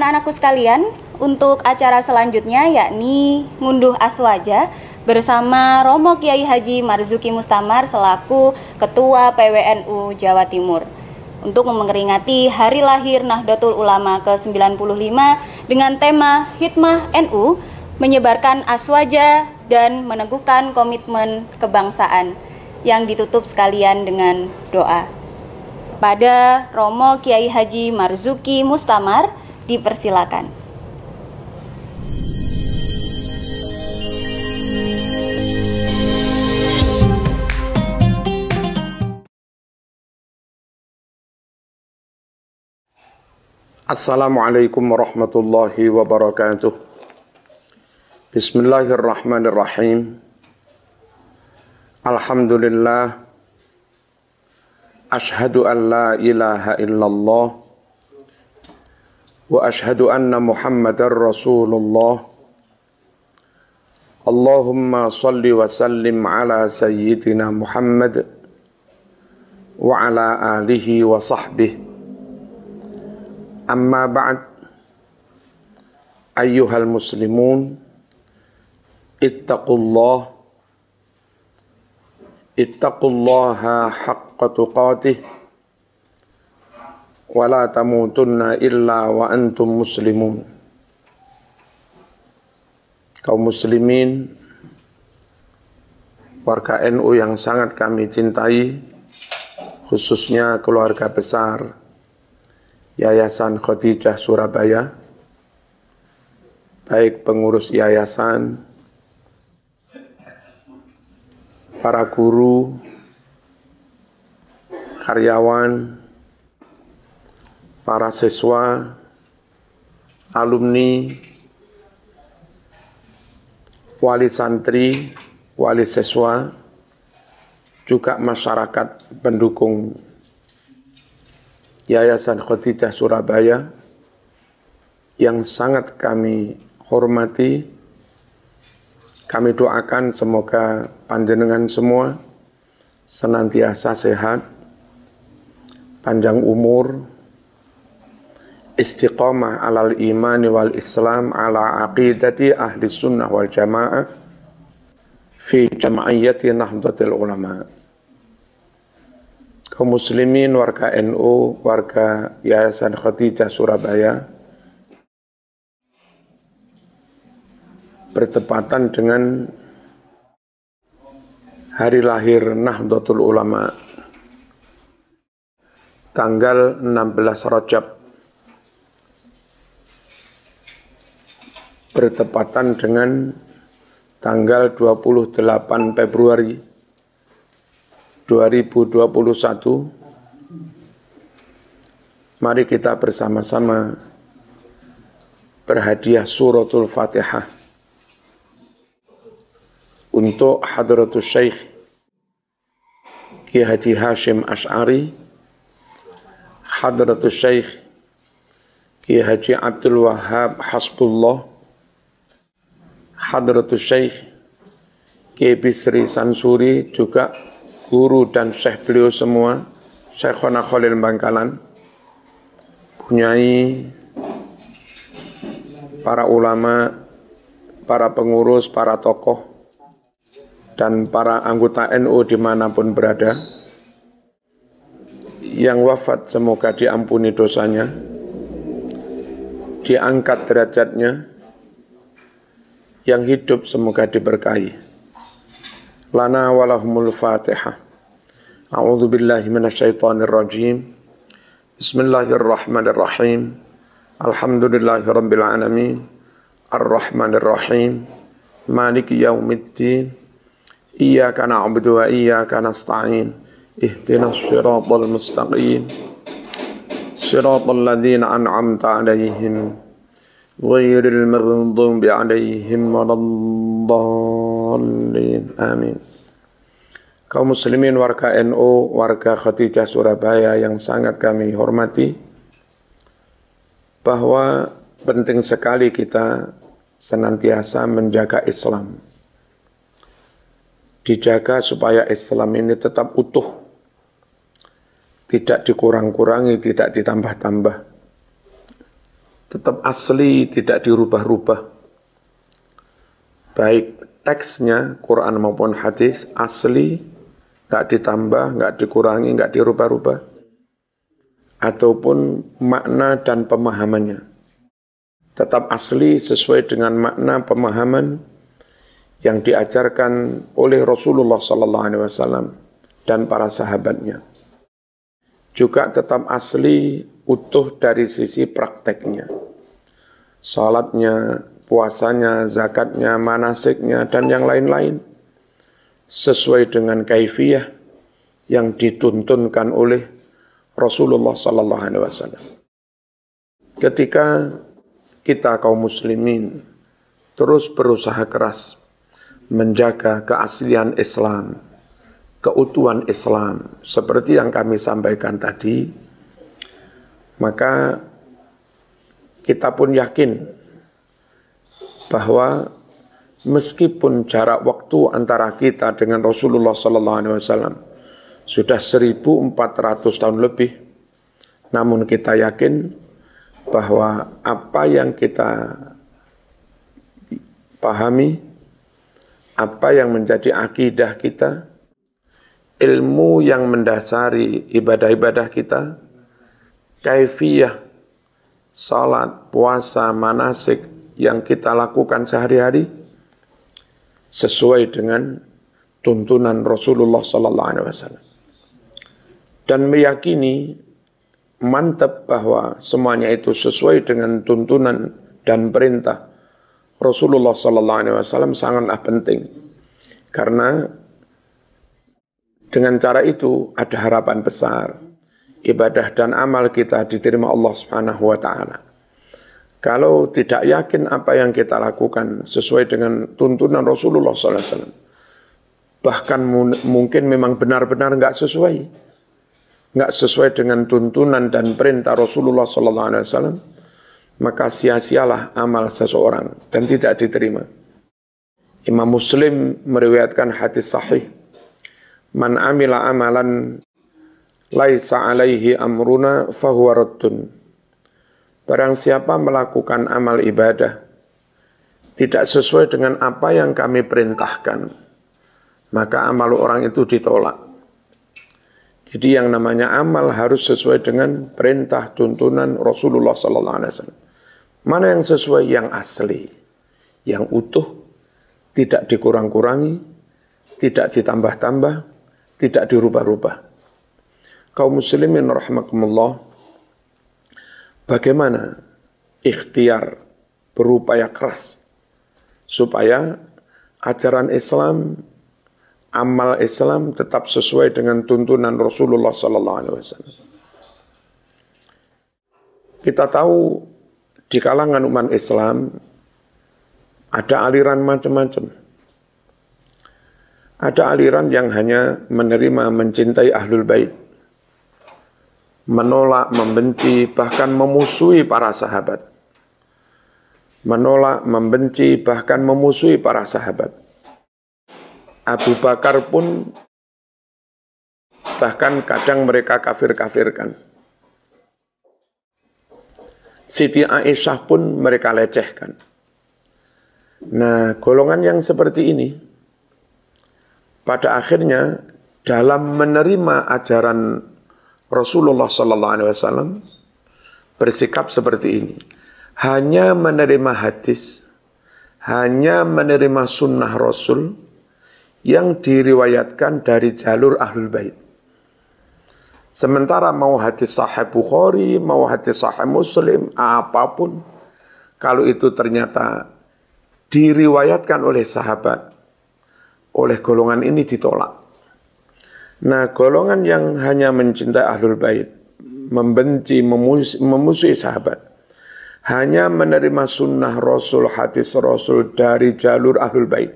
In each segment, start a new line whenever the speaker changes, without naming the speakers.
anak-anakku sekalian, untuk acara selanjutnya yakni ngunduh aswaja bersama Romo Kiai Haji Marzuki Mustamar selaku Ketua PWNU Jawa Timur untuk memperingati hari lahir Nahdlatul Ulama ke-95 dengan tema Hikmah NU, menyebarkan aswaja dan meneguhkan komitmen kebangsaan, yang ditutup sekalian dengan doa. Pada Romo Kiai Haji Marzuki Mustamar, dipersilakan.
Assalamualaikum warahmatullahi wabarakatuh. Bismillahirrahmanirrahim. Alhamdulillah. Ashhadu an la ilaha illallah wa ashhadu anna Muhammadar Rasulullah. Allahumma salli wa sallim ala sayyidina Muhammad wa ala alihi wa sahbihi. Amma ba'd, ayyuhal muslimun, ittaqullaha haqqa tuqatih wa la tamutunna illa wa antum muslimun. Kaum muslimin, warga NU yang sangat kami cintai, khususnya keluarga besar Yayasan Khadijah Surabaya, baik pengurus yayasan, para guru, karyawan, para siswa, alumni, wali santri, wali siswa, juga masyarakat pendukung Yayasan Khadijah Surabaya yang sangat kami hormati. Kami doakan semoga panjenengan semua senantiasa sehat, panjang umur, istiqamah alal imani wal islam ala aqidati ahli sunnah wal jamaah fi jam'iyyati Nahdlatul Ulama. Kaum muslimin, warga NU, warga Yayasan Khadijah Surabaya, bertepatan dengan hari lahir Nahdlatul Ulama, tanggal 16 Rajab, bertepatan dengan tanggal 28 Februari 2021, mari kita bersama-sama berhadiah suratul Fatihah untuk Hadratus Syekh Kiai Haji Hashim Asy'ari, Hadratus Syekh Kiai Haji Abdul Wahab Hasbullah, Hadratus Syekh Kiai Bisri Sansuri, juga guru dan syekh beliau semua, Syekhona Khalil Bangkalan, punyai para ulama, para pengurus, para tokoh, dan para anggota NU dimanapun berada, yang wafat semoga diampuni dosanya, diangkat derajatnya, yang hidup semoga diberkahi. Lana walahumul Fatihah. A'udzu billahi minasyaitonir rajim. Bismillahirrahmanirrahim. Alhamdulillahirabbil alamin. Arrahmanir rahim. Maliki yaumiddin. Iyyaka na'budu wa iyyaka nasta'in. Ihdinas siratal mustaqim. Siratal ladzina an'amta 'alaihim ghairil maghdubi 'alaihim waladdallin. Amin. Kaum muslimin, warga NU, warga Khadijah Surabaya yang sangat kami hormati, bahwa penting sekali kita senantiasa menjaga Islam. Dijaga supaya Islam ini tetap utuh, tidak dikurang-kurangi, tidak ditambah-tambah. tetap asli, tidak dirubah-rubah. Baik teksnya, Quran maupun hadis, asli, nggak ditambah, nggak dikurangi, nggak dirubah-rubah. Ataupun makna dan pemahamannya. Tetap asli sesuai dengan makna pemahaman yang diajarkan oleh Rasulullah SAW dan para sahabatnya. Juga tetap asli, utuh dari sisi prakteknya. Salatnya, puasanya, zakatnya, manasiknya, dan yang lain-lain. Sesuai dengan kaifiyah yang dituntunkan oleh Rasulullah SAW. Ketika kita kaum muslimin terus berusaha keras menjaga keaslian Islam, keutuhan Islam, seperti yang kami sampaikan tadi, maka kita pun yakin bahwa meskipun jarak waktu antara kita dengan Rasulullah SAW sudah 1400 tahun lebih, namun kita yakin bahwa apa yang kita pahami, apa yang menjadi akidah kita, ilmu yang mendasari ibadah-ibadah kita, kaifiyah, salat, puasa, manasik yang kita lakukan sehari-hari, sesuai dengan tuntunan Rasulullah SAW. Dan meyakini mantap bahwa semuanya itu sesuai dengan tuntunan dan perintah Rasulullah SAW sangatlah penting. Karena dengan cara itu ada harapan besar. Ibadah dan amal kita diterima Allah Subhanahu wa taala. Kalau tidak yakin apa yang kita lakukan sesuai dengan tuntunan Rasulullah SAW, bahkan mungkin memang benar-benar enggak sesuai dengan tuntunan dan perintah Rasulullah SAW, maka sia-sialah amal seseorang dan tidak diterima. Imam Muslim meriwayatkan hadis sahih, "Man amila amalan laisa alaihi amruna fahuwa raddun." Barang siapa melakukan amal ibadah tidak sesuai dengan apa yang kami perintahkan, maka amal orang itu ditolak. Jadi yang namanya amal harus sesuai dengan perintah tuntunan Rasulullah SAW. Mana yang sesuai? Yang asli, yang utuh, tidak dikurang-kurangi, tidak ditambah-tambah, tidak dirubah-rubah. Kaum muslimin rahimakumullah, bagaimana ikhtiar berupaya keras supaya ajaran Islam, amal Islam tetap sesuai dengan tuntunan Rasulullah SAW. Kita tahu di kalangan umat Islam ada aliran macam-macam. Ada aliran yang hanya menerima, mencintai Ahlul Bait, menolak, membenci, bahkan memusuhi para sahabat. Menolak, membenci, bahkan memusuhi para sahabat. Abu Bakar pun bahkan kadang mereka kafir-kafirkan. Siti Aisyah pun mereka lecehkan. Nah, golongan yang seperti ini pada akhirnya dalam menerima ajaran Rasulullah SAW bersikap seperti ini. Hanya menerima hadis, hanya menerima sunnah Rasul yang diriwayatkan dari jalur Ahlul Bait. Sementara mau hadis Sahih Bukhari, mau hadis Sahih Muslim, apapun, kalau itu ternyata diriwayatkan oleh sahabat, oleh golongan ini ditolak. Nah, golongan yang hanya mencintai Ahlul Bait, membenci, memusuhi sahabat, hanya menerima sunnah Rasul, hadis Rasul dari jalur Ahlul Bait,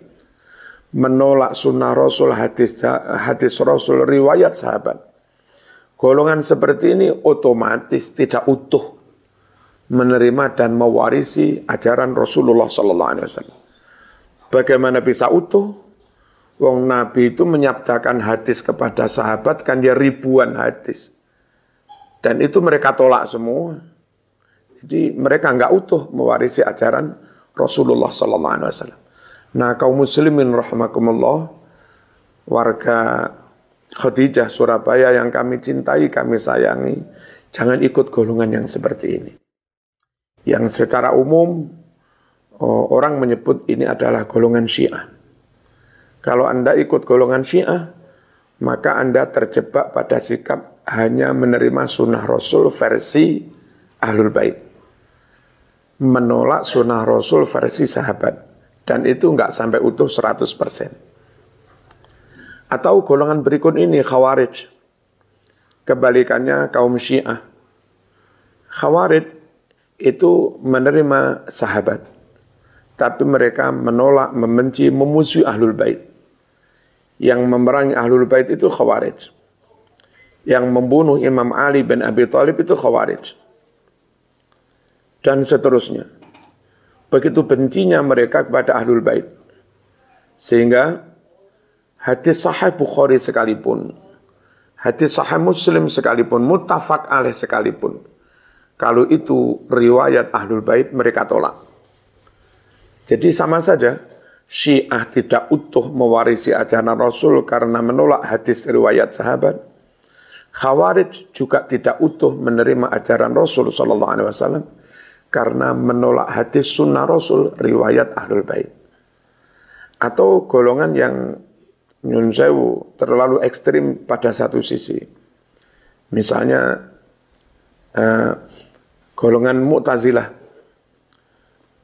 menolak sunnah Rasul, hadis Rasul, riwayat sahabat. Golongan seperti ini otomatis tidak utuh menerima dan mewarisi ajaran Rasulullah SAW. Bagaimana bisa utuh? Wong Nabi itu menyabdakan hadis kepada sahabat kan dia ribuan hadis. Dan itu mereka tolak semua. Jadi mereka nggak utuh mewarisi ajaran Rasulullah sallallahu alaihi wasallam. Nah, kaum muslimin rahimakumullah, warga Khadijah Surabaya yang kami cintai, kami sayangi, jangan ikut golongan yang seperti ini. Yang secara umum orang menyebut ini adalah golongan Syiah. Kalau Anda ikut golongan Syiah, maka Anda terjebak pada sikap hanya menerima sunnah Rasul versi Ahlul Bait. Menolak sunnah Rasul versi sahabat. Dan itu enggak sampai utuh 100%. Atau golongan berikut ini, Khawarij. Kebalikannya kaum Syiah. Khawarij itu menerima sahabat. Tapi mereka menolak, membenci, memusuhi Ahlul Bait. Yang memerangi Ahlul Bait itu Khawarij. Yang membunuh Imam Ali bin Abi Thalib itu Khawarij. Dan seterusnya. Begitu bencinya mereka kepada Ahlul Bait. Sehingga hadis sahih Bukhari sekalipun, hadis sahih Muslim sekalipun, muttafaq alaih sekalipun, kalau itu riwayat Ahlul Bait mereka tolak. Jadi sama saja, Syiah tidak utuh mewarisi ajaran Rasul karena menolak hadis riwayat sahabat. Khawarij juga tidak utuh menerima ajaran Rasul sallallahu alaihi wasallam karena menolak hadis sunnah Rasul riwayat Ahlul Bait. Atau golongan yang nyun sewu terlalu ekstrim pada satu sisi. Misalnya golongan Mu'tazilah.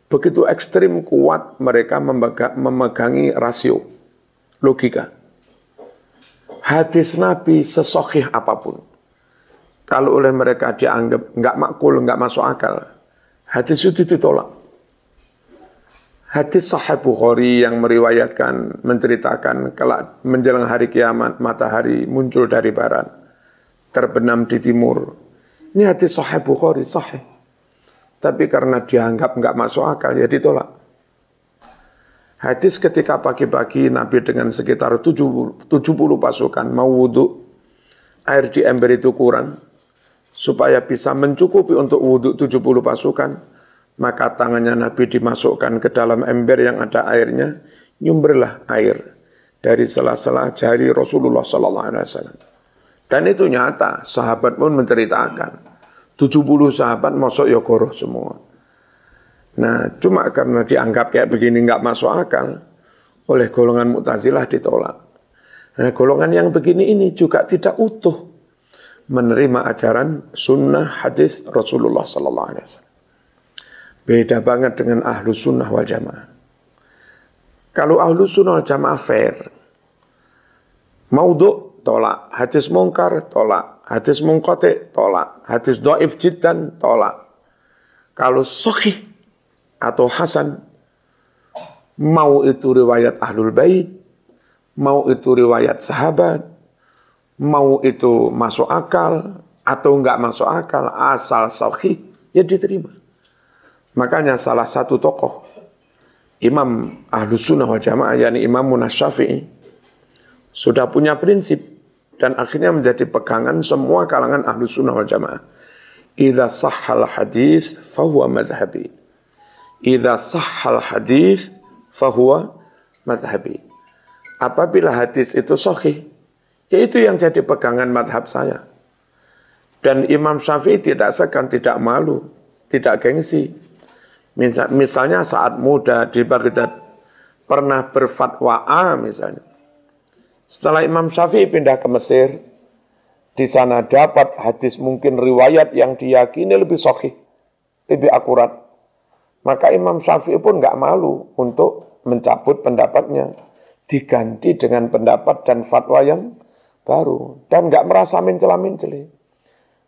Begitu ekstrim kuat mereka memegangi rasio, logika. Hadis Nabi sesahih apapun, kalau oleh mereka dianggap enggak makul, enggak masuk akal, hadis itu ditolak. Hadis Sahih Bukhari yang meriwayatkan, menceritakan kelak menjelang hari kiamat matahari muncul dari barat, terbenam di timur. Ini hadis Sahih Bukhari, sahih. Tapi karena dianggap enggak masuk akal, ya ditolak. Hadis ketika pagi-pagi Nabi dengan sekitar 70 pasukan mau wudhu, air di ember itu kurang, supaya bisa mencukupi untuk wudhu 70 pasukan, maka tangannya Nabi dimasukkan ke dalam ember yang ada airnya, nyumberlah air dari sela-sela jari Rasulullah SAW. Dan itu nyata, sahabat pun menceritakan, 70 sahabat masuk yogoroh semua. Nah, cuma karena dianggap kayak begini nggak masuk akal, oleh golongan Mu'tazilah ditolak. Nah, golongan yang begini ini juga tidak utuh menerima ajaran sunnah hadis Rasulullah sallallahu alaihi wasallam. Beda banget dengan ahlu sunnah wal jamaah. Kalau ahlu sunnah wal jamaah fair, maudhu tolak, hadis mungkar tolak, hadis munqati tolak, hadis dhaif jiddan tolak. Kalau sahih atau hasan, mau itu riwayat Ahlul Bait, mau itu riwayat sahabat, mau itu masuk akal atau enggak masuk akal, asal sahih, ya diterima. Makanya salah satu tokoh Imam Ahlus Sunnah wal Jamaah, yakni Imam Syafi'i, sudah punya prinsip dan akhirnya menjadi pegangan semua kalangan Ahlus Sunnah wal Jamaah. Idza sahhal hadis fahuwa madhhabi. Idza sahhal hadis fahuwa madhhabi. Apabila hadis itu sahih, yaitu yang jadi pegangan madhab saya. Dan Imam Syafi'i tidak segan, tidak malu, tidak gengsi. Misalnya saat muda di Baghdad pernah berfatwa A misalnya. Setelah Imam Syafi'i pindah ke Mesir, di sana dapat hadis mungkin riwayat yang diyakini lebih sahih, lebih akurat. Maka Imam Syafi'i pun enggak malu untuk mencabut pendapatnya, diganti dengan pendapat dan fatwa yang baru, dan enggak merasa mencela-menceli.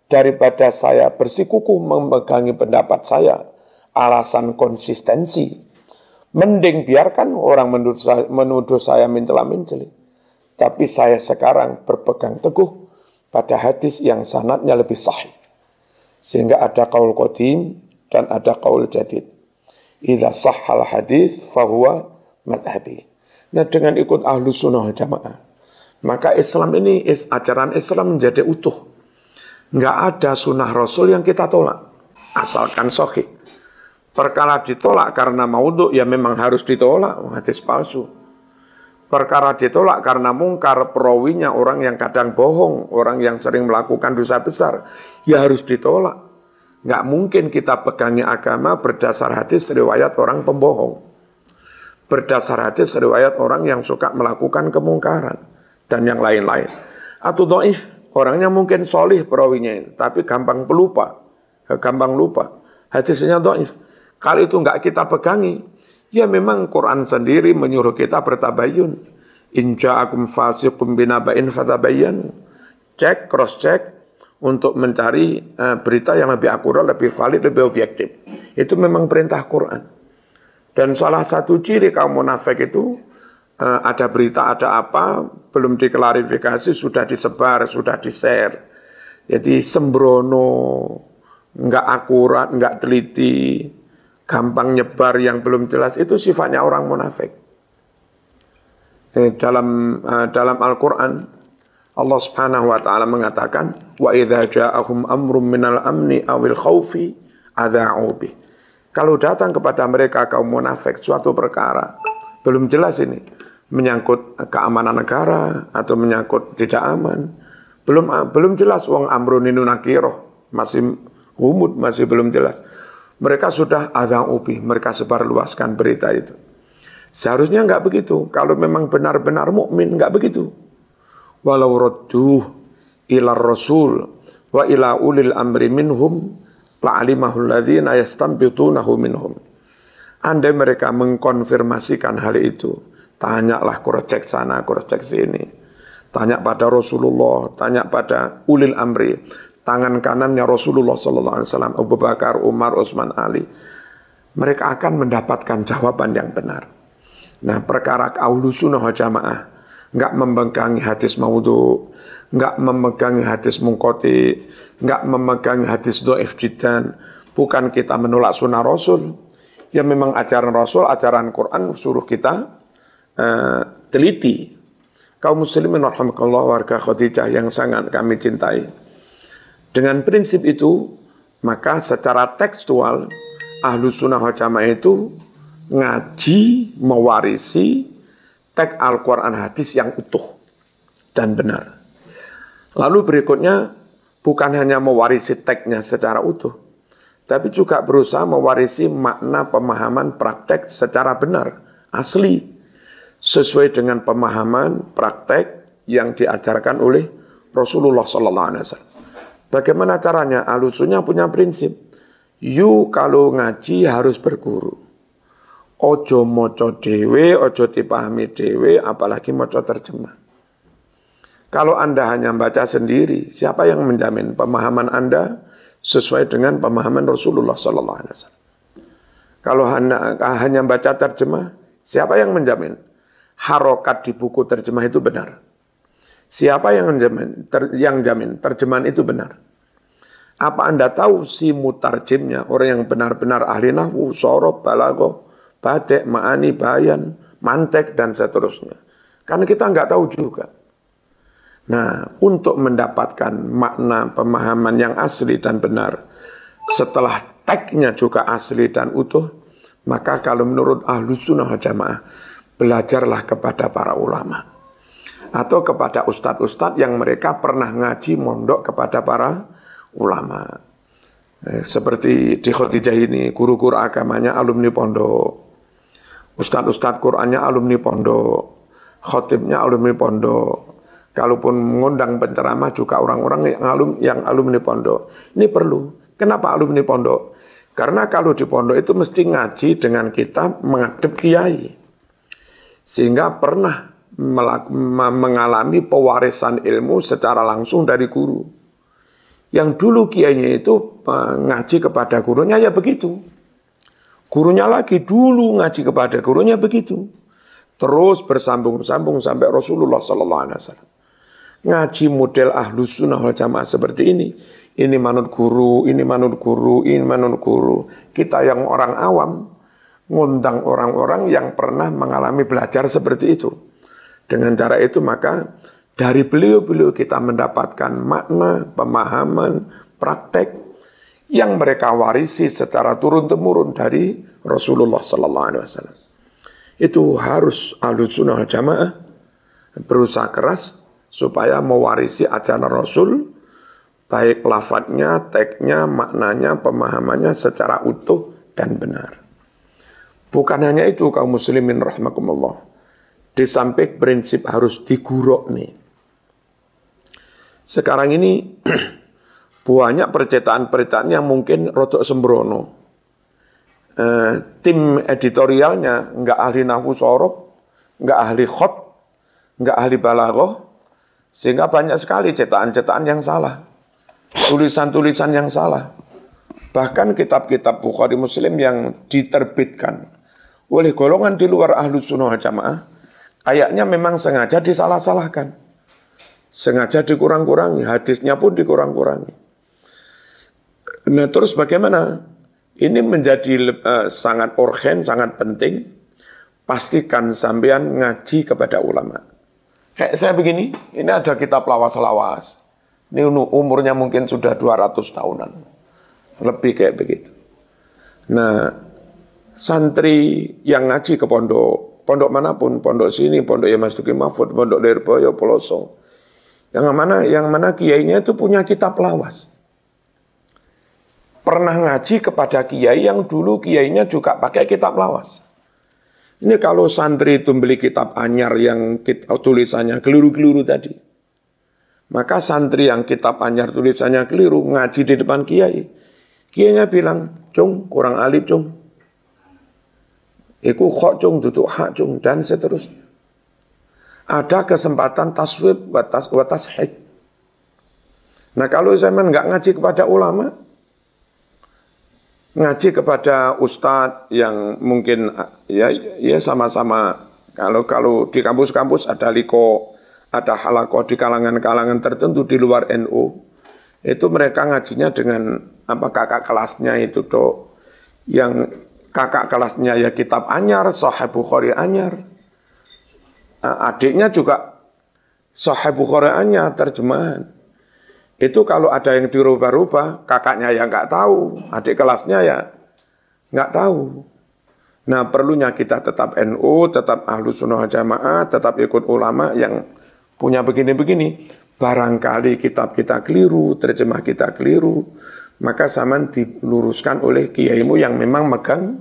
Daripada saya bersikukuh memegangi pendapat saya, alasan konsistensi, mending biarkan orang menuduh saya mencela-menceli. Tapi saya sekarang berpegang teguh pada hadis yang sanadnya lebih sahih. Sehingga ada qaul qadim dan ada qaul jadid. Idza sahhal hadis fahuwa madhhabi. Nah, dengan ikut Ahlus Sunnah wal Jamaah, maka Islam ini, ajaran Islam menjadi utuh. Enggak ada sunnah Rasul yang kita tolak. asalkan sahih. Perkara ditolak karena maudhu, ya memang harus ditolak, hadis palsu. Perkara ditolak karena mungkar, perawinya orang yang kadang bohong, orang yang sering melakukan dosa besar, ya harus ditolak. Nggak mungkin kita pegangi agama berdasar hadis riwayat orang pembohong, berdasar hadis riwayat orang yang suka melakukan kemungkaran, dan yang lain-lain. Atau dhaif, orangnya mungkin solih perawinya, tapi gampang pelupa, gampang lupa. Hadisnya dhaif. Kalau itu enggak kita pegangi, ya memang Quran sendiri menyuruh kita bertabayun. In ja'akum fasiqun binaba'in fatabayyanu. Cek, cross check untuk mencari berita yang lebih akurat, lebih valid, lebih objektif. Itu memang perintah Quran. Dan salah satu ciri kaum munafik itu ada berita, ada apa, belum diklarifikasi, sudah disebar, sudah di-share. Jadi sembrono, enggak akurat, enggak teliti, gampang nyebar yang belum jelas, itu sifatnya orang munafik. Dalam Al-Quran, Allah Subhanahu wa Ta'ala mengatakan, wa idza ja'ahum amrum minal amni awil khaufi adza'u bih. Kalau datang kepada mereka kaum munafik suatu perkara, belum jelas ini, menyangkut keamanan negara atau menyangkut tidak aman, belum jelas, wong amrun ini nakiroh, masih humud, masih belum jelas. Mereka sudah adza'u, mereka sebarluaskan berita itu. Seharusnya enggak begitu. Kalau memang benar-benar mukmin enggak begitu. Walau radduh ila rasul wa ila ulil amri minhum la'alimahu alladhina yastanbitunahu minhum. Andai mereka mengkonfirmasikan hal itu, tanyalah, kurcek sana, kurcek sini. Tanya pada Rasulullah, tanya pada ulil amri, tangan kanannya Rasulullah SAW, Abu Bakar, Umar, Utsman, Ali. Mereka akan mendapatkan jawaban yang benar. Nah, perkara Ahlus Sunnah wal Jamaah enggak memegangi hadis maudhu, enggak memegangi hadis munqati, enggak memegangi hadis dhaif jiddan. Bukan kita menolak sunnah Rasul. Ya memang ajaran Rasul, ajaran Quran suruh kita teliti. Kaum muslimin rahimakumullah, warga Khadijah yang sangat kami cintai. Dengan prinsip itu, maka secara tekstual, Ahlus Sunnah wal Jamaah itu ngaji, mewarisi teks Al-Quran hadis yang utuh dan benar. Lalu berikutnya, bukan hanya mewarisi teksnya secara utuh, tapi juga berusaha mewarisi makna pemahaman praktek secara benar, asli, sesuai dengan pemahaman praktek yang diajarkan oleh Rasulullah SAW. Bagaimana caranya? Ahlus Sunnah punya prinsip. You kalau ngaji harus berguru. Ojo moco dewe, ojo dipahami dewe, apalagi moco terjemah. Kalau Anda hanya baca sendiri, siapa yang menjamin pemahaman Anda sesuai dengan pemahaman Rasulullah SAW? Kalau hanya baca terjemah, siapa yang menjamin harokat di buku terjemah itu benar? Siapa yang jamin terjemahan itu benar? Apa Anda tahu si mutarjimnya, orang yang benar-benar ahli nahwu, sorob, balaghah, badi', ma'ani, bayan, mantek, dan seterusnya? Karena kita nggak tahu juga. Nah, untuk mendapatkan makna pemahaman yang asli dan benar, setelah teksnya juga asli dan utuh, maka kalau menurut Ahlus Sunnah wal Jamaah, belajarlah kepada para ulama. Atau kepada ustadz-ustadz yang mereka pernah ngaji mondok kepada para ulama. Seperti di Khadijah ini, guru-guru agamanya alumni pondok, ustadz-ustadz Qur'annya alumni pondok, khotibnya alumni pondok. Kalaupun mengundang penceramah juga orang-orang yang alumni pondok. Ini perlu. Kenapa alumni pondok? Karena kalau di pondok itu mesti ngaji dengan kita menghadap kiai. Sehingga pernah mengalami pewarisan ilmu secara langsung dari guru. Yang dulu kiainya itu ngaji kepada gurunya, ya begitu. Gurunya lagi dulu ngaji kepada gurunya, begitu. Terus bersambung-sambung sampai Rasulullah SAW. Ngaji model Ahlus Sunnah wal Jamaah seperti ini. Ini manut guru, ini manut guru, ini manut guru. Kita yang orang awam ngundang orang-orang yang pernah mengalami belajar seperti itu. Dengan cara itu maka dari beliau-beliau kita mendapatkan makna, pemahaman, praktek yang mereka warisi secara turun-temurun dari Rasulullah sallallahu alaihi wasallam. Itu harus Ahlussunnah wal Jamaah berusaha keras supaya mewarisi ajaran Rasul, baik lafadznya, teksnya, maknanya, pemahamannya secara utuh dan benar. Bukan hanya itu kaum muslimin rahimakumullah. Di samping prinsip harus diguruk nih. Sekarang ini banyak percetakan-percetakan yang mungkin rodok sembrono. Tim editorialnya nggak ahli nahwu sorof, nggak ahli khot, nggak ahli balaghah, sehingga banyak sekali cetakan-cetakan yang salah, tulisan-tulisan yang salah. Bahkan kitab-kitab Bukhari Muslim yang diterbitkan oleh golongan di luar Ahlussunnah wal Jamaah, kayaknya memang sengaja disalah-salahkan, sengaja dikurang-kurangi, hadisnya pun dikurang-kurangi. Nah terus bagaimana? Ini menjadi sangat urgen, sangat penting. Pastikan sampean ngaji kepada ulama. Kayak saya begini, ini ada kitab lawas-lawas. Ini umurnya mungkin sudah 200 tahunan. Lebih kayak begitu. Nah, santri yang ngaji ke pondok, pondok manapun, pondok sini, pondok ya Mas Duki Mahfud, pondok Lirboyo, Peloso. Yang mana kiainya itu punya kitab lawas. Pernah ngaji kepada kiai yang dulu kiainya juga pakai kitab lawas. Ini kalau santri itu beli kitab anyar yang tulisannya keliru-keliru tadi, maka santri yang kitab anyar tulisannya keliru ngaji di depan kiai, kiainya bilang, "Cung, kurang alif, cung. Iku khok, cung, duduk hak, cung," dan seterusnya. Ada kesempatan taswib wa tashih. Nah kalau saya nggak ngaji kepada ulama, ngaji kepada ustadz yang mungkin ya sama-sama, kalau di kampus-kampus ada liko, ada halakoh di kalangan-kalangan tertentu di luar NU, itu mereka ngajinya dengan kakak kelasnya itu toh, yang kakak kelasnya ya kitab anyar, Sahih Bukhari anyar, adiknya juga Sahih Bukhari anyar terjemahan. Itu kalau ada yang dirubah-rubah, kakaknya ya nggak tahu, adik kelasnya ya nggak tahu. Nah perlunya kita tetap NU, tetap Ahlussunnah wal Jamaah, tetap ikut ulama yang punya begini-begini. Barangkali kitab kita keliru, terjemah kita keliru, maka zaman diluruskan oleh kiaimu yang memang megang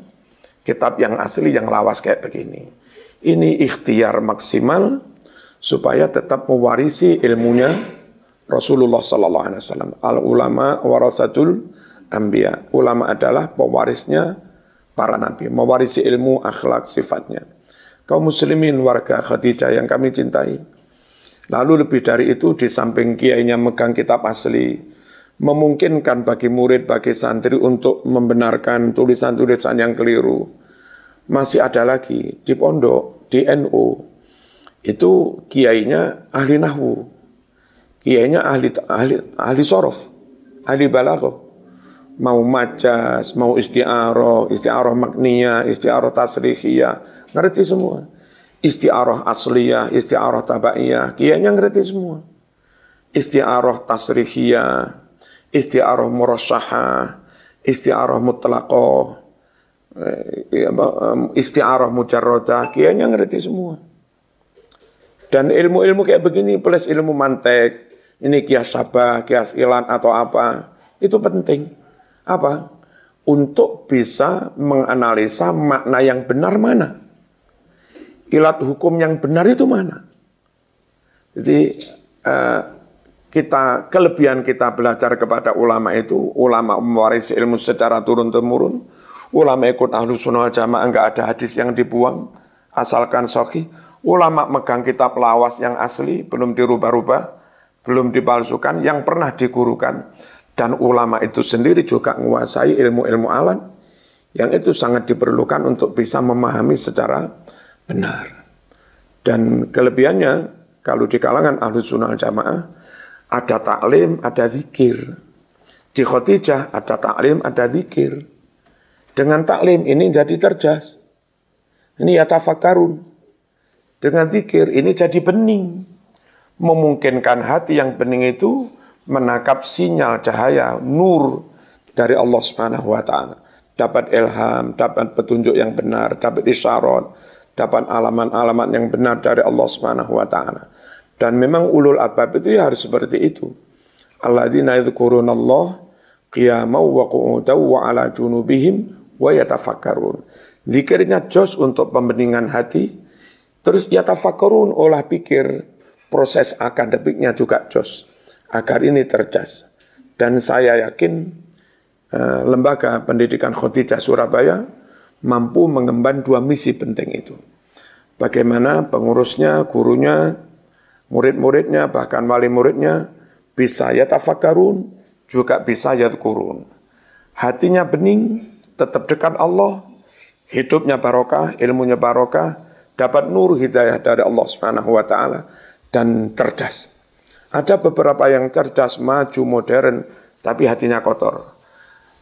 kitab yang asli, yang lawas kayak begini. Ini ikhtiar maksimal supaya tetap mewarisi ilmunya Rasulullah sallallahu alaihi wasallam. Al ulama waratsatul anbiya. Ulama adalah pewarisnya para nabi, mewarisi ilmu, akhlak, sifatnya. Kaum muslimin warga Khadijah yang kami cintai. Lalu lebih dari itu, di samping kiainya megang kitab asli, memungkinkan bagi murid, bagi santri untuk membenarkan tulisan-tulisan yang keliru. Masih ada lagi di pondok, di NU, itu kiainya ahli nahwu. Kiainya ahli sorof, ahli balaghah. Mau majas, mau isti'arah makniyah, isti'arah tasrihiyah, ngerti semua. Isti'arah asliyah, isti'arah tabaiyah, kiainya ngerti semua. Isti'arah tasrihiyah, isti'arah murasyahah, isti'arah mutlaqah, isti'arah mujarradah, kiainya ngerti semua. Dan ilmu-ilmu kayak begini plus ilmu mantek, ini kias sabah, kias ilan atau apa, itu penting. Apa? Untuk bisa menganalisa makna yang benar mana. Ilat hukum yang benar itu mana. Jadi kelebihan kita belajar kepada ulama itu, ulama mewarisi ilmu secara turun-temurun, ulama ikut Ahlussunnah wal Jamaah, enggak ada hadis yang dibuang, asalkan sahih. Ulama megang kitab lawas yang asli, belum dirubah-rubah, belum dipalsukan, yang pernah digurukan. Dan ulama itu sendiri juga menguasai ilmu-ilmu alat, yang itu sangat diperlukan untuk bisa memahami secara benar. Dan kelebihannya, kalau di kalangan Ahlussunnah wal Jamaah, ada taklim, ada zikir. Di Khadijah ada taklim, ada zikir. Dengan taklim ini jadi cerdas. Ini yatafakkarun. Dengan zikir ini jadi bening. Memungkinkan hati yang bening itu menangkap sinyal cahaya, nur dari Allah Subhanahu wa taala. Dapat ilham, dapat petunjuk yang benar, dapat isyarat, dapat alamat-alamat yang benar dari Allah Subhanahu wa taala. Dan memang ulul albab itu ya harus seperti itu. Alladzina yadhkurunallah qiyaman wa qu'udan wa 'ala junubihim wa yatafakkarun. Zikirnya jos untuk pembeningan hati, terus yatafakkarun, olah pikir, proses akademiknya juga jos, agar ini cerdas. Dan saya yakin Lembaga Pendidikan Khadijah Surabaya mampu mengemban dua misi penting itu. Bagaimana pengurusnya, gurunya, murid-muridnya, bahkan wali muridnya bisa yatafakkarun, juga bisa yadhkurun. Hatinya bening, tetap dekat Allah, hidupnya barokah, ilmunya barokah, dapat nur hidayah dari Allah Subhanahu wa taala, dan cerdas. Ada beberapa yang cerdas, maju, modern, tapi hatinya kotor.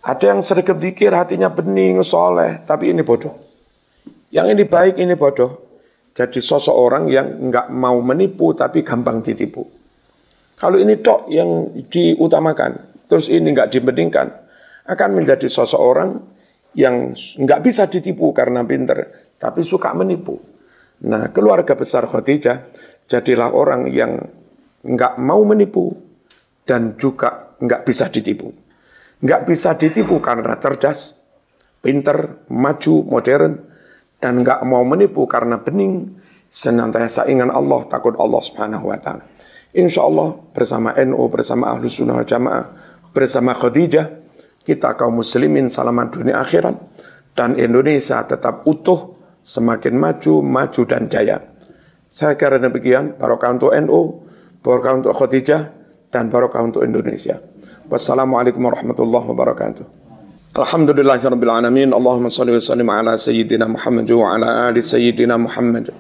Ada yang sedikit zikir, hatinya bening, soleh, tapi ini bodoh. Yang ini baik, ini bodoh. Jadi sosok orang yang enggak mau menipu, tapi gampang ditipu. Kalau ini tok yang diutamakan, terus ini enggak dipentingkan, akan menjadi sosok orang yang enggak bisa ditipu karena pinter, tapi suka menipu. Nah, keluarga besar Khadijah, jadilah orang yang enggak mau menipu, dan juga enggak bisa ditipu. Enggak bisa ditipu karena cerdas, pinter, maju, modern, dan enggak mau menipu karena bening, senantiasa ingat Allah, takut Allah Subhanahu wa taala. Insya Allah bersama NU, bersama Ahlus Sunnah wal Jamaah, bersama Khadijah, kita kaum muslimin selamat dunia akhirat, dan Indonesia tetap utuh, semakin maju dan jaya. Saya kira demikian, barokah untuk NU, barokah untuk Khadijah, dan barokah untuk Indonesia. Wassalamualaikum warahmatullahi wabarakatuh. Alhamdulillahirabbil alamin. Allahumma shalli wa sallim ala sayyidina Muhammad wa ala ali sayyidina Muhammad.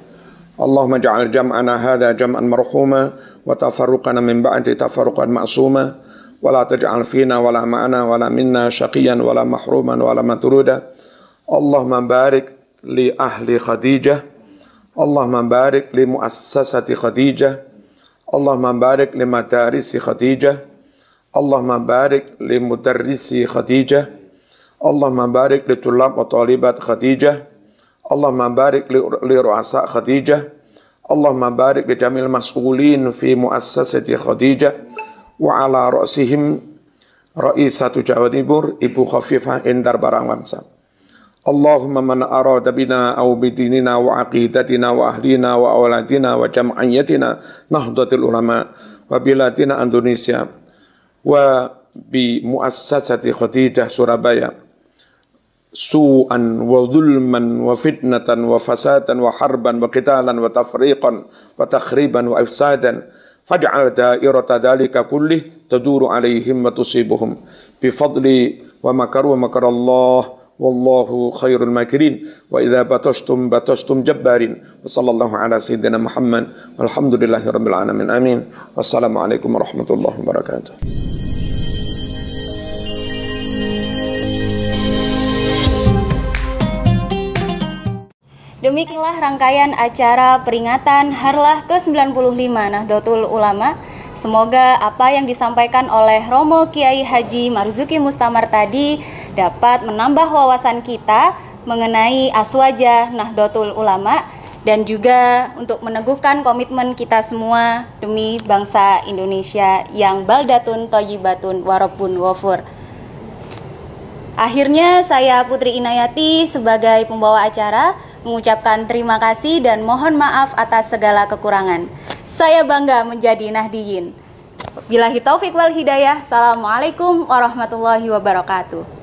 Allahumma ja'al jam'ana hadha jam'an marhuma wa tafarruqana min ba'di tafarruqan ma'suma wa la taj'al fina wa la ma'ana wa la minna syaqiyan wa la mahruman wa la matruda. Allahumma barik li ahli Khadijah. Allahumma barik li muassasati Khadijah. Allahumma barik li madarisi Khadijah. Allahumma barik li mudarrisi Khadijah. Allahumma barik li tulab wa talibat Khadijah. Allahumma barik li ru'asa Khadijah. Allahumma barik li jamil mas'ulin fi muassasati Khadijah. Wa ala ra'sihim Raisatu Jawa Timur, Ibu Khafifah Indar Barangwangsa. Allahumma man arada bina aw bidinina wa aqidatina wa ahlina wa awladina wa jam'iyyatina Nahdlatul Ulama wa biladina Indonesia wa bi muassasati Khadijah Surabaya su'an wa zulman wa fitnatan wa fasatan wa harban wa qitalan wa tafriqan wa takhriban wa ifsadan faj'al da'irata dhalika kullih taduru alaihim wa tusibuhum bifadli wa makaru wa makarallah wallahu khairul makirin wa idza batashtum jabbarin wa sallallahu ala sayyidina Muhammad walhamdulillahi rabbil alamin amin. Wassalamualaikum warahmatullahi wabarakatuh.
Demikianlah rangkaian acara peringatan Harlah ke-95 Nahdlatul Ulama. Semoga apa yang disampaikan oleh Romo Kiai Haji Marzuki Mustamar tadi dapat menambah wawasan kita mengenai aswaja Nahdlatul Ulama dan juga untuk meneguhkan komitmen kita semua demi bangsa Indonesia yang baldatun thayyibatun warabbun ghafur. Akhirnya saya Putri Inayati sebagai pembawa acara mengucapkan terima kasih dan mohon maaf atas segala kekurangan. Saya bangga menjadi Nahdiyin. Billahi taufik wal hidayah. Assalamualaikum warahmatullahi wabarakatuh.